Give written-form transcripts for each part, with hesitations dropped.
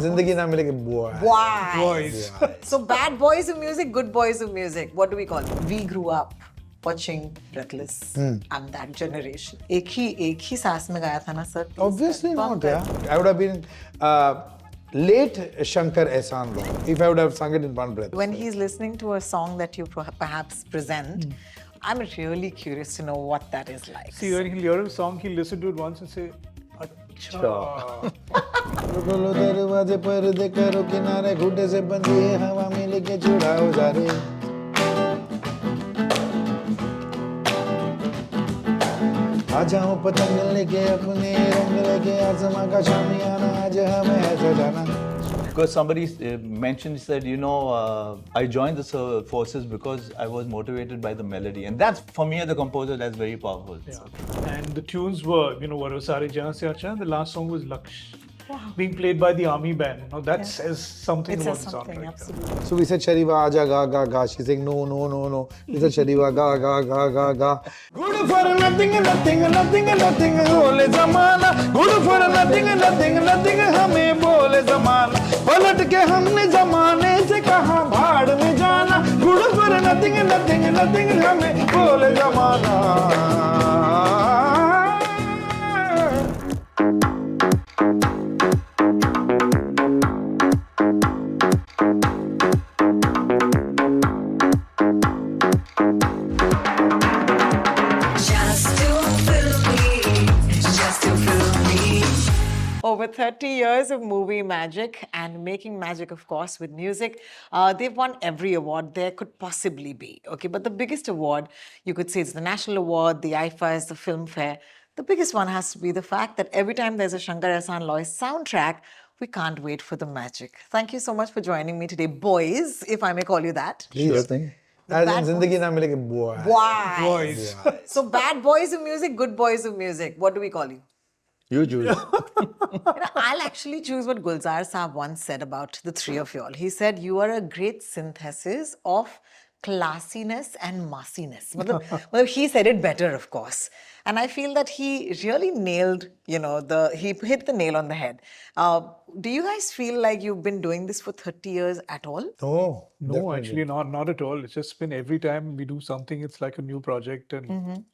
जिंदगी ना मिलेगी boy. Boys. So bad boys of music, good boys of music. What do we call it? We grew up watching Breathless. I'm that generation. एक ही सांस में गाया था ना sir? Obviously not, yeah. I would have been late Shankar Ehsaan Loy if I would have sung it in one breath. When he's listening to a song that you perhaps present, I'm really curious to know what that is like. See, when he'll hear a song, he'll listen to it once and say, Acha. खोलो दरवाजे पर्दे करो किनारे घुटे से बंदी है हवा में लेके चुड़ाओ जा रे आ जाओ पतंग लेके अपने रंग लेके आसमां का शामियाना आज हमें है सजाना. Because somebody mentioned, said, I joined the forces because I was motivated by the melody. And that's, for me as a composer, that's very powerful. Yeah. And the tunes were, Sare Jahan Se Acha, and the last song was Laksh. Wow. Being played by the army band. That says something about the soundtrack. Absolutely. So we said, Shariba, aja, ga, ga, ga. She's saying, no. We said, Shariba, ga, ga, ga, ga, ga. Good for nothing, bole zamana. Good for nothing, hame bole zamana. पलट के हमने जमाने से कहा भाड़ में जाना. Good for nothing, हमें बोले जमाना. Over 30 years of movie magic and making magic, of course, with music. They've won every award there could possibly be. Okay, but the biggest award, you could say, is the National Award, the IFAs, the Filmfare. The biggest one has to be the fact that every time there's a Shankar Ehsaan Loy soundtrack, we can't wait for the magic. Thank you so much for joining me today, boys, if I may call you that. Sure thing. As in जिंदगी ना मिलेगी boy. Boys. So bad boys of music, good boys of music. What do we call you? You choose. I'll actually choose what Gulzar Saab once said about the three of you all. He said, you are a great synthesis of classiness and massiness. Well, he said it better, of course. And I feel that he really nailed, he hit the nail on the head. Do you guys feel like you've been doing this for 30 years at all? No, No, actually not at all. It's just been every time we do something, it's like a new project. And,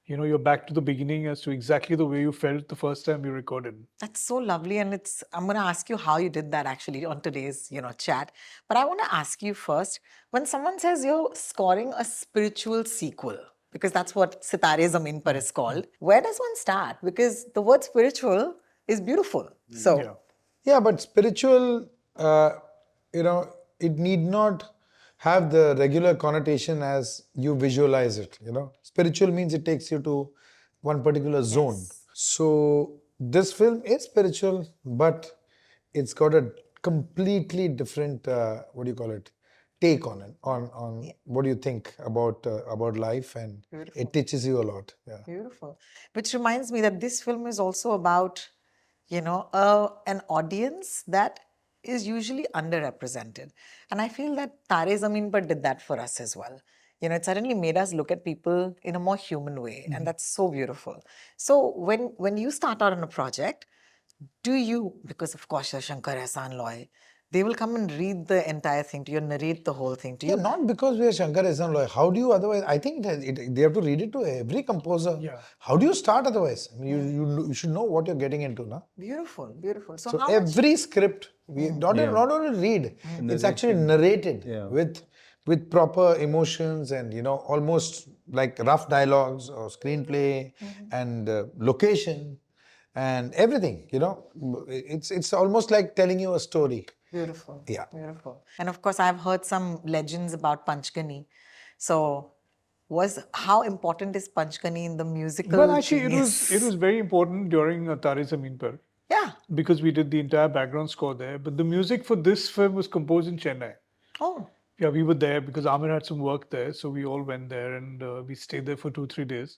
you're back to the beginning as to exactly the way you felt the first time you recorded. That's so lovely. And I'm going to ask you how you did that actually on today's, chat. But I want to ask you first, when someone says you're scoring a spiritual sequel, because that's what Sitaare Zameen Par is called, where does one start? Because the word spiritual is beautiful. So, yeah, but spiritual, it need not have the regular connotation as you visualize it, Spiritual means it takes you to one particular zone. Yes. So this film is spiritual, but it's got a completely different, take on it, on what do you think about life, and Beautiful. it teaches you a lot. Yeah. Beautiful. Which reminds me that this film is also about, an audience that is usually underrepresented. And I feel that Taare Zameen Par did that for us as well. It suddenly made us look at people in a more human way. And that's so beautiful. So when you start out on a project, do you, because of course you're Shankar Ehsaan Loy, they will come and read the entire thing to you, narrate the whole thing to you? Yeah, not because we are Shankar Ehsaan Loy. How do you otherwise? I think they have to read it to every composer. Yeah. How do you start otherwise? I mean, you should know what you're getting into, na? Beautiful, beautiful. So So how every script, we not only read, it's actually narrated with proper emotions and almost like rough dialogues or screenplay and location and everything. It's almost like telling you a story. Beautiful. Yeah. Beautiful. And of course, I've heard some legends about Panchgani. So, how important is Panchgani in the musical? Well, actually, genius? it was very important during Taare Zameen Par. Yeah. Because we did the entire background score there. But the music for this film was composed in Chennai. Oh. Yeah, we were there because Aamir had some work there. So we all went there and we stayed there for 2-3 days.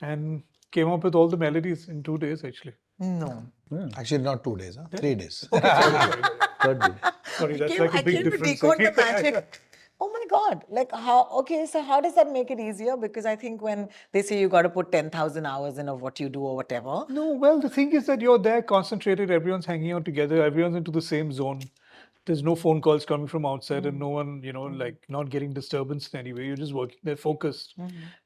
And came up with all the melodies in 2 days, actually. No. Actually, not 2 days, 3 days. Sorry, Third day. Sorry, that's like a big I came to difference. decode the magic. Oh my God, like how, okay, so how does that make it easier? Because I think when they say you got to put 10,000 hours in of what you do or whatever. No, well, the thing is that you're there concentrated, everyone's hanging out together, everyone's into the same zone. There's no phone calls coming from outside and no one, like not getting disturbance in any way. You're just working there focused.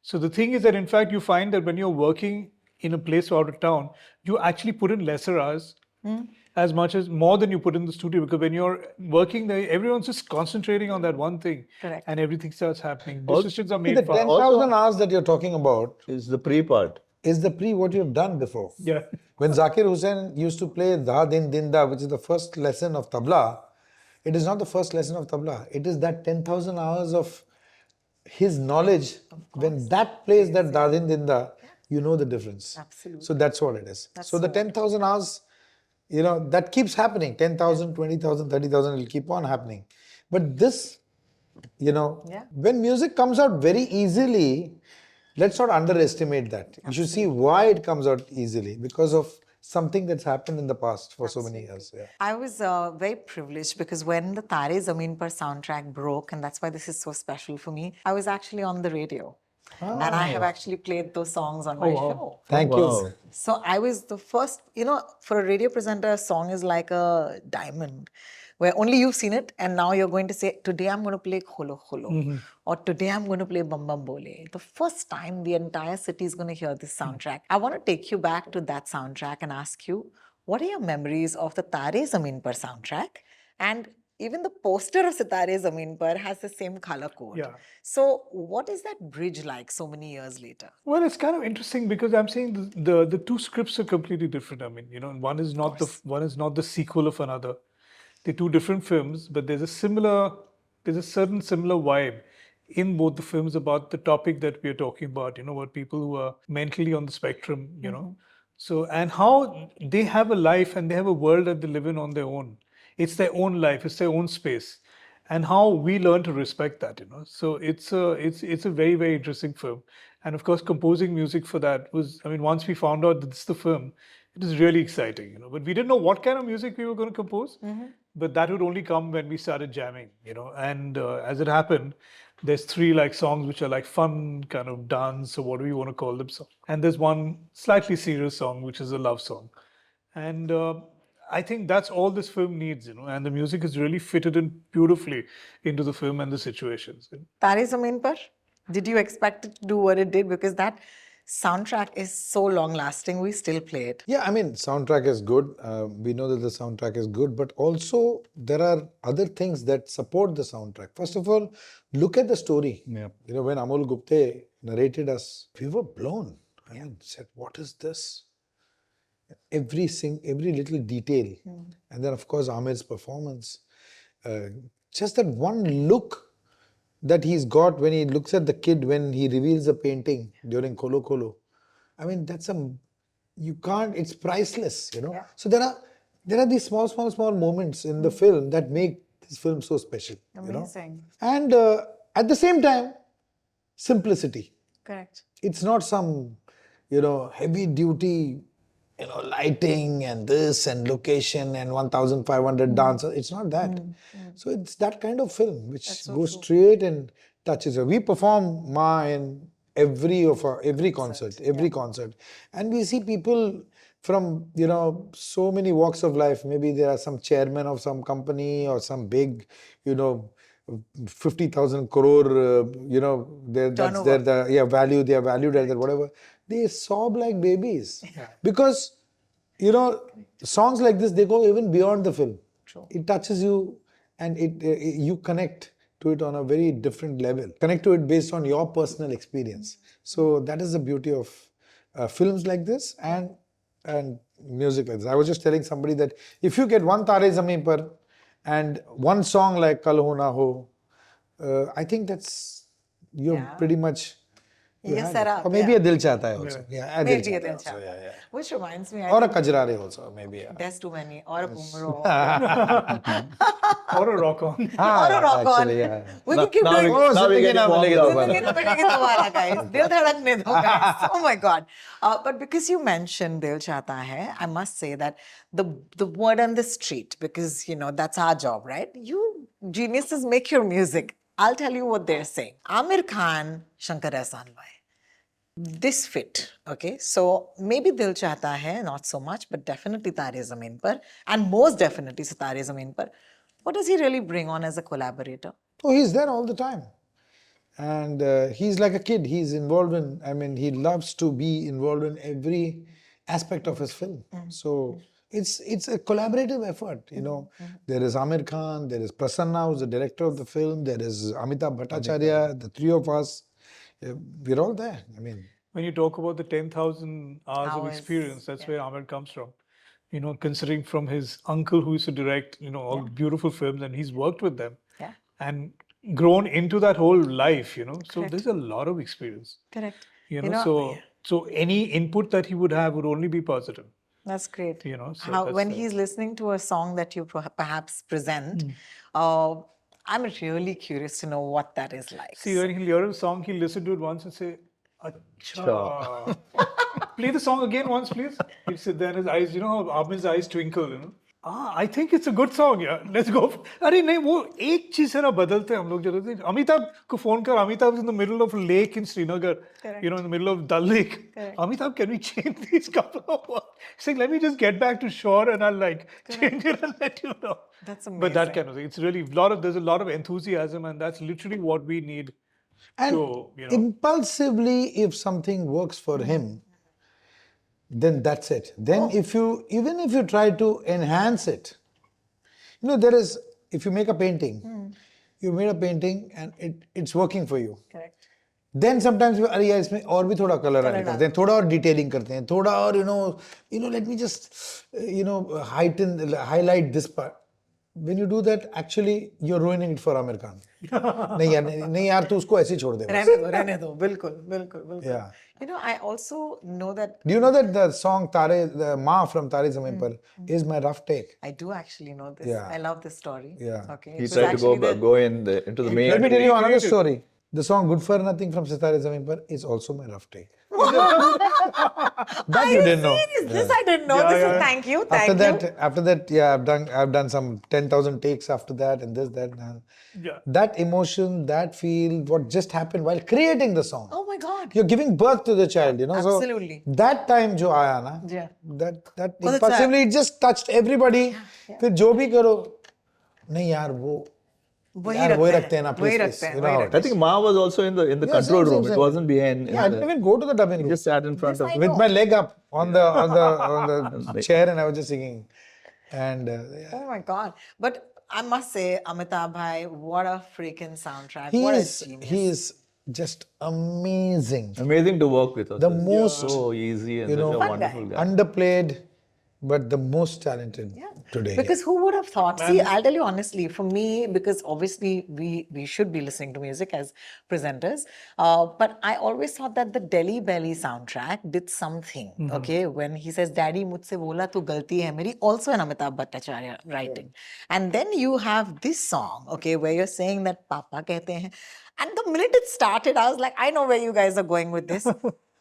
So the thing is that in fact you find that when you're working in a place out of town, you actually put in lesser hours as much as more than you put in the studio, because when you're working there, everyone's just concentrating on that one thing. Correct. And everything starts happening. Decisions are See, made the fast. 10,000 hours that you're talking about Is the pre-part. is the pre what you've done before. Yeah. When Zakir Hussain used to play Da Din Din Da, which is the first lesson of tabla, it is not the first lesson of tabla. It is that 10,000 hours of his knowledge. When that plays that Da Din Din Da, you know the difference. Absolutely. So that's what it is. That's So the so 10,000 hours, that keeps happening. 10,000, 20,000, 30,000 will keep on happening. But this, when music comes out very easily, let's not underestimate that. You should see why it comes out easily, because of something that's happened in the past for so many years. Yeah. I was very privileged because when the Taare Zameen Par soundtrack broke, and that's why this is so special for me, I was actually on the radio. And I have actually played those songs on my show. Thank you. So I was the first, for a radio presenter, a song is like a diamond where only you've seen it and now you're going to say, today I'm going to play Kholo Kholo or today I'm going to play Bam Bam Bole. The first time the entire city is going to hear this soundtrack. I want to take you back to that soundtrack and ask you, what are your memories of the Taare Zameen Par soundtrack? And even the poster of Sitaare Zameen Par has the same color code. Yeah. So what is that bridge like so many years later? Well, it's kind of interesting because I'm saying the two scripts are completely different. I mean, one is not the sequel of another. They're two different films, but there's a certain similar vibe in both the films about the topic that we're talking about. About people who are mentally on the spectrum. So, and how they have a life and they have a world that they live in on their own. It's their own life, it's their own space, and how we learn to respect that. So it's a very, very interesting film, and of course, composing music for that was, once we found out that this is the film, it was really exciting. But we didn't know what kind of music we were going to compose, but that would only come when we started jamming. And as it happened, there's 3 songs which are like fun kind of dance or what do you want to call them, and there's one slightly serious song which is a love song, and I think that's all this film needs, and the music is really fitted in beautifully into the film and the situations. Taare Zameen Par, did you expect it to do what it did? Because that soundtrack is so long lasting, we still play it. Yeah, soundtrack is good. We know that the soundtrack is good, but also there are other things that support the soundtrack. First of all, look at the story. Yeah. When Amol Gupte narrated us, we were blown. Said, what is this? Every little detail. And then, of course, Aamir's performance. Just that one look that he's got when he looks at the kid, when he reveals the painting during Kholo Kholo. It's priceless, Yeah. So there are these small moments in the film that make this film so special. Amazing. And at the same time, simplicity. Correct. It's not some, heavy duty, lighting and this and location and 1,500 dancers. It's not that. So it's that kind of film which goes straight and touches her. We perform Ma in every concert, and we see people from so many walks of life. Maybe there are some chairman of some company or some big 50,000 crore that's their value, they are valued at that, whatever. They sob like babies because songs like this, they go even beyond the film. True. It touches you and you connect to it on a very different level. Connect to it based on your personal experience. So that is the beauty of films like this and music like this. I was just telling somebody that if you get one Taare Zameen Par and one song like Kal Ho Na Ho, I think you're pretty much You're set up. Or maybe a Dil Chahta Hai also. Yeah, Maybe a Dil also, Chahta. yeah. Which reminds me, Or a Kajra Re also, maybe. Yeah. there's too many. Or a Bumro. Or a rock on. Or a rock on. Yeah. We can keep doing now we're getting warmed up. Zindagi to wala, guys. Dil dhadakne do, guys. Oh my God. But because you mentioned Dil Chahta Hai, I must say that the word on the street, because, that's our job, right? You geniuses make your music. I'll tell you what they're saying. Aamir Khan, Shankar Ehsaan Loy. This fit, okay? So maybe Dil Chahta Hai, not so much, but definitely Taare Zameen Par, and most definitely Sitaare Zameen Par. What does he really bring on as a collaborator? Oh, he's there all the time. And he's like a kid. He's involved in, I mean, he loves to be involved in every aspect of his film. So it's a collaborative effort, you know. There is Aamir Khan, there is Prasanna, who's the director of the film, there is Amitabh Bhattacharya, the three of us. We're all there. I mean, When you talk about the 10,000 hours of Hours, experience, that's where Aamir comes from. You know, considering from his uncle who used to direct, you know, all beautiful films, and he's worked with them Yeah. and grown into that whole life, you know. So Correct. there's a lot of experience. Correct. You know, so any input that he would have would only be positive. That's great. You know, so How that's when the- he's listening to a song that you perhaps present, I'm really curious to know what that is like. See, when he'll hear a song, he'll listen to it once and say, Acha. Play the song again once, please. He'll sit there and his eyes, you know how Aamir's eyes twinkle, you know. I think it's a good song, yeah. Let's go. अरे नहीं वो एक चीज है ना बदलते हैं हम लोग जरूरत नहीं. अमिताभ को फोन कर. Amitabh is in the middle of a lake in Srinagar. Correct. You know, in the middle of Dal Lake. Correct. Amitabh, can we change these couple of words? He's saying, let me just get back to shore and I'll like change it and let you know. That's But that amazing. kind of thing. It's really there's a lot of enthusiasm, and that's literally what we need. and So, you know. impulsively, if something works for him, then that's it. Then even if you try to enhance it, you know, if you make a painting, you made a painting and it's working for you. Correct. Then sometimes अरे यार इसमें और भी थोड़ा colour add करते हैं, थोड़ा और डिटेलिंग करते हैं, थोड़ा और let me just highlight this part. When you do that, actually you're ruining it for Aamir Khan. नहीं यार तू उसको ऐसे ही छोड़ दे बस. रहने दो, बिल्कुल. Yeah. You know, I also know that. Do you know that the song the Ma from Taare Zameen Par is my rough take? I do actually know this. Yeah. I love this story. Yeah. Okay. He It was tried to actually go into the main. Let me tell you another story. The song Good for Nothing from Sitaare Zameen Par is also my rough take. That you didn't know. Serious? This I didn't know. Thank you. After that, yeah, I've done some 10,000 takes after that and this, that, and Yeah. that emotion, that feel, what just happened while creating the song. Oh my God. You're giving birth to the child, you know. Absolutely. So that time jo aaya na, Yeah. that Well, it's impulsively it just touched everybody. फिर जो भी करो, नहीं यार वो वही रखते हैं ना, please. You know how it I is. think Ma was also in the Yeah, control same, room. same. It wasn't behind. Yeah, I didn't even go to the dubbing room. Just sat in front of. With my leg up on the chair and I was just singing. And Oh my God. But I must say, Amitabh Bhai, what a freaking soundtrack. What a genius. he is just amazing. Amazing to work with. The most, so easy and you such know, a Fun wonderful guy. guy. underplayed, but the most talented today. Because who would have thought? See, I'll tell you honestly, for me, because obviously we should be listening to music as presenters, but I always thought that the Delhi Belly soundtrack did something, okay? When he says, Daddy, mujhse bola tu galti hai meri, also an Amitabh Bhattacharya writing. And then you have this song, okay, where you're saying that Papa kehte hain. And the minute it started, I was like, I know where you guys are going with this.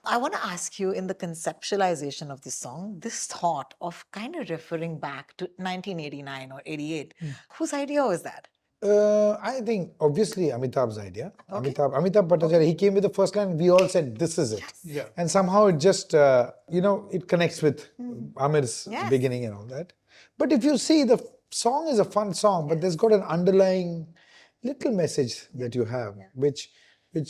I want to ask you, in the conceptualization of this song, this thought of kind of referring back to 1989 or 88, whose idea was that? I think obviously Amitabh's idea. Amitabh Bhattacharya, he came with the first line, we all said, this is it. Yeah. And somehow it just, it connects with Aamir's Yes. beginning and all that. But if you see, the song is a fun song, but there's got an underlying little message that you have, which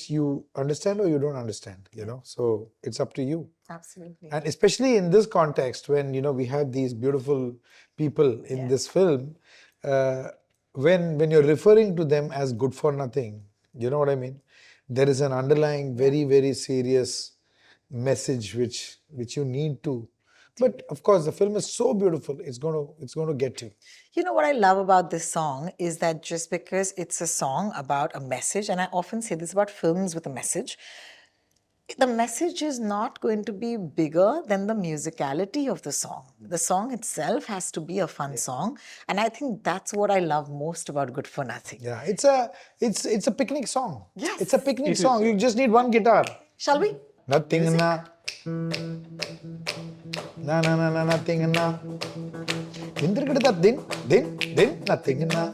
you understand or you don't understand, you know. So it's up to you. Absolutely. And especially in this context, when we have these beautiful people in this film, when you're referring to them as good for nothing, you know what I mean? There is an underlying very, very serious message which you need to. But of course, the film is so beautiful, it's going to get you. You know what I love about this song is that just because it's a song about a message, and I often say this about films with a message, the message is not going to be bigger than the musicality of the song. The song itself has to be a fun song, and I think that's what I love most about Good for Nothing. Yeah, it's a picnic song. Yes. It's a picnic song. You just need one guitar. Shall we? Nothing na. Nothing na. Din, nothing na.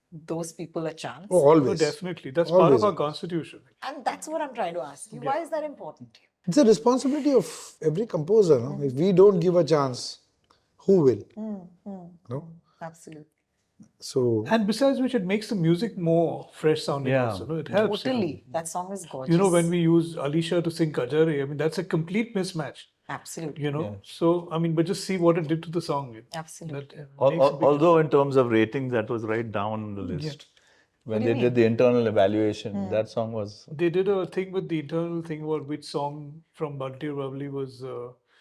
those people a chance. Oh, Oh, always. definitely. That's part Always. of our constitution. And that's what I'm trying to ask you. Why is that important to you? It's a responsibility of every composer. No? If we don't give a chance, who will? No? Absolutely. So, And besides which, it makes the music more fresh sounding Yeah. also. No? It helps. Totally. That song is gorgeous. You know, when we use Alisha to sing Kajra Re, I mean, that's a complete mismatch. Absolutely. You know, so I mean, but just see what it did to the song. Absolutely. That makes a big Although in terms of ratings, that was right down on the list. When they did the internal evaluation, that song was... They did a thing with the internal thing about which song from Bunty or Babli was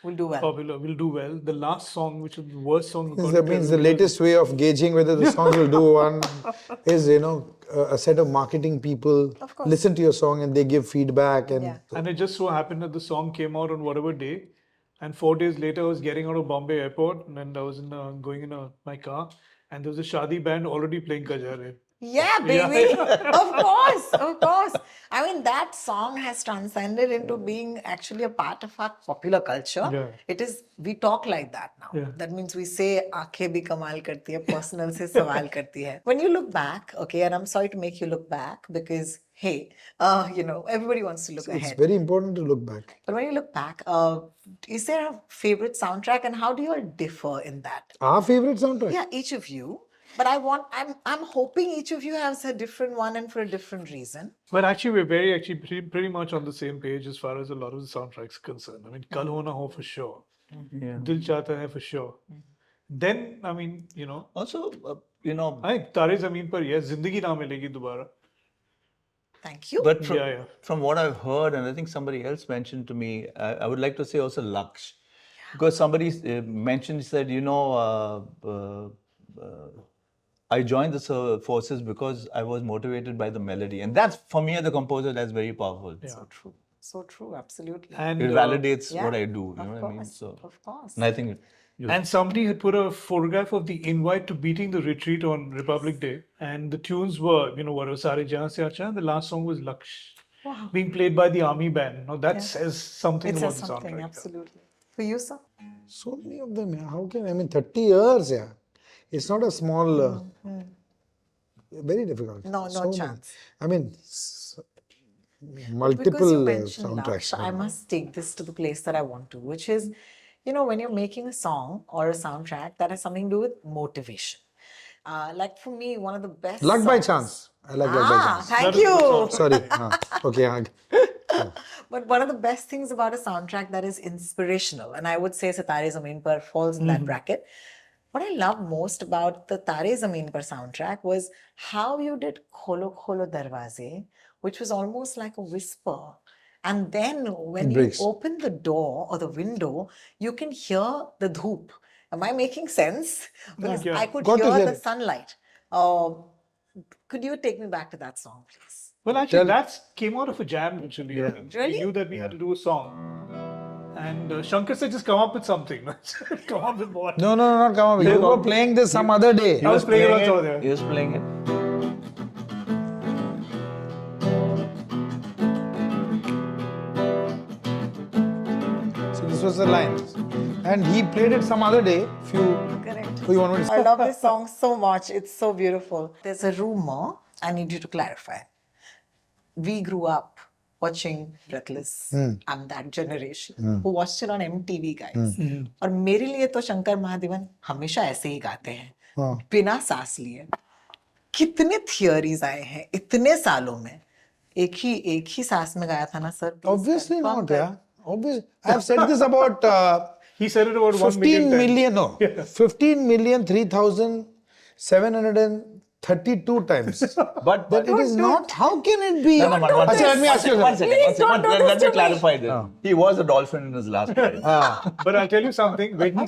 We'll do well. popular, will do well. The last song, which was the worst song, that means the latest way of gauging whether the song will do one is, a set of marketing people Of course. listen to your song and they give feedback. And And it just so happened that the song came out on whatever day, and 4 days later I was getting out of Bombay airport, and I was going in my car, and there was a shadi band already playing Kajra Re. Yeah, baby. Of course. I mean, that song has transcended into being actually a part of our popular culture. Yeah. It is, we talk like that now. Yeah. That means we say, aankhein bhi kamal karti hai, personal se sawal karti hai. When you look back, okay, and I'm sorry to make you look back because, hey, everybody wants to look it's ahead. very important to look back. But when you look back, is there a favorite soundtrack and how do you all differ in that? Our favorite soundtrack? Yeah, each of you. But I'm hoping each of you has a different one and for a different reason. But actually, we're pretty much on the same page as far as a lot of the soundtracks concerned. I mean, Kal Ho Na Ho for sure. Yeah. Dil Chahta Hai for sure. Then, I mean, Also, I think Taare Zameen Par, yes, Zindagi Na Milegi Dobara. Thank you. but Yeah. from what I've heard, and I think somebody else mentioned to me, I would like to say also Laksh. Because somebody mentioned, said, I joined the forces because I was motivated by the melody. And that's, for me as a composer, that's very powerful. So true. So true. Absolutely. And It validates Yeah, what I do. You of know what I mean? course, So, of course. and I think And somebody had put a photograph of the invite to Beating the Retreat on Republic Day. And the tunes were, whatever, Sare Jahan Se Acha. And the last song was Laksh. Wow. Being played by the army band. Now that says something It about says the something, soundtrack. absolutely. For you, sir? So many of them, how can, 30 years, yeah. It's not a small, very difficult. No many. chance. I mean, Because multiple you mentioned soundtracks. Laksh, I must take this to the place that I want to, which is, when you're making a song or a soundtrack that has something to do with motivation. Like for me, one of the best Luck by songs- chance. I like Luck by chance. Thank you. Sorry. Okay. But one of the best things about a soundtrack that is inspirational, and I would say Sitaare Zameen Par falls in that bracket. What I love most about the Taare Zameen Par soundtrack was how you did Kholo Kholo Darwaze, which was almost like a whisper. And then when you breaks. open the door or the window, you can hear the dhoop. Am I making sense? Because yeah. I could Got to hear hear the it. sunlight. Could you take me back to that song, please? Well, actually, that came out of a jam, actually. Yeah. Really? We knew that we had to do a song. And Shankar said, just come up with something. Come up with what? No, not come up. You were playing this some other day. I was playing it also there. he was playing it. So this was the line. And he played it some other day. Correct. Who you want me to I love this song so much. It's so beautiful. There's a rumor, I need you to clarify. We grew up watching Breathless. I'm that generation who watched it on MTV, guys. और मेरे लिए तो शंकर महादेवन हमेशा ऐसे ही गाते हैं बिना सांस लिए. कितने थियरीज आए हैं इतने सालों में. एक ही सांस में गाया था ना sir? Obviously not, yeah. Obviously. I have said this about He said it about 1 15 million times. million, no. 15 million 3,732 times. But That it is not. How can it be? No, one Achha, let me ask you one something. second. Let me clarify this. He was a dolphin in his last life. But I'll tell you something. When he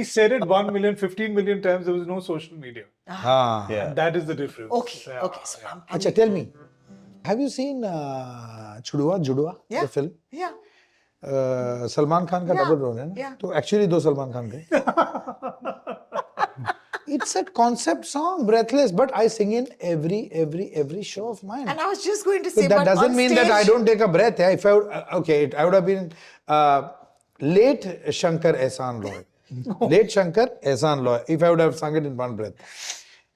said it 1 million, 15 million times, there was no social media. Yeah. That is the difference. Okay. Yeah. So Achha, tell me. Have you seen Judua, Yeah. the film? yeah. Salman Khan ka double role hai na? Yeah. So actually do Salman Khan ka. It's a concept song, Breathless, but I sing in every show of mine. And I was just going to say, But that but doesn't on mean that I stage- don't take a breath. Yeah? If I would, I would have been late Shankar Ehsaan Loy. Late Shankar Ehsaan Loy, if I would have sung it in one breath.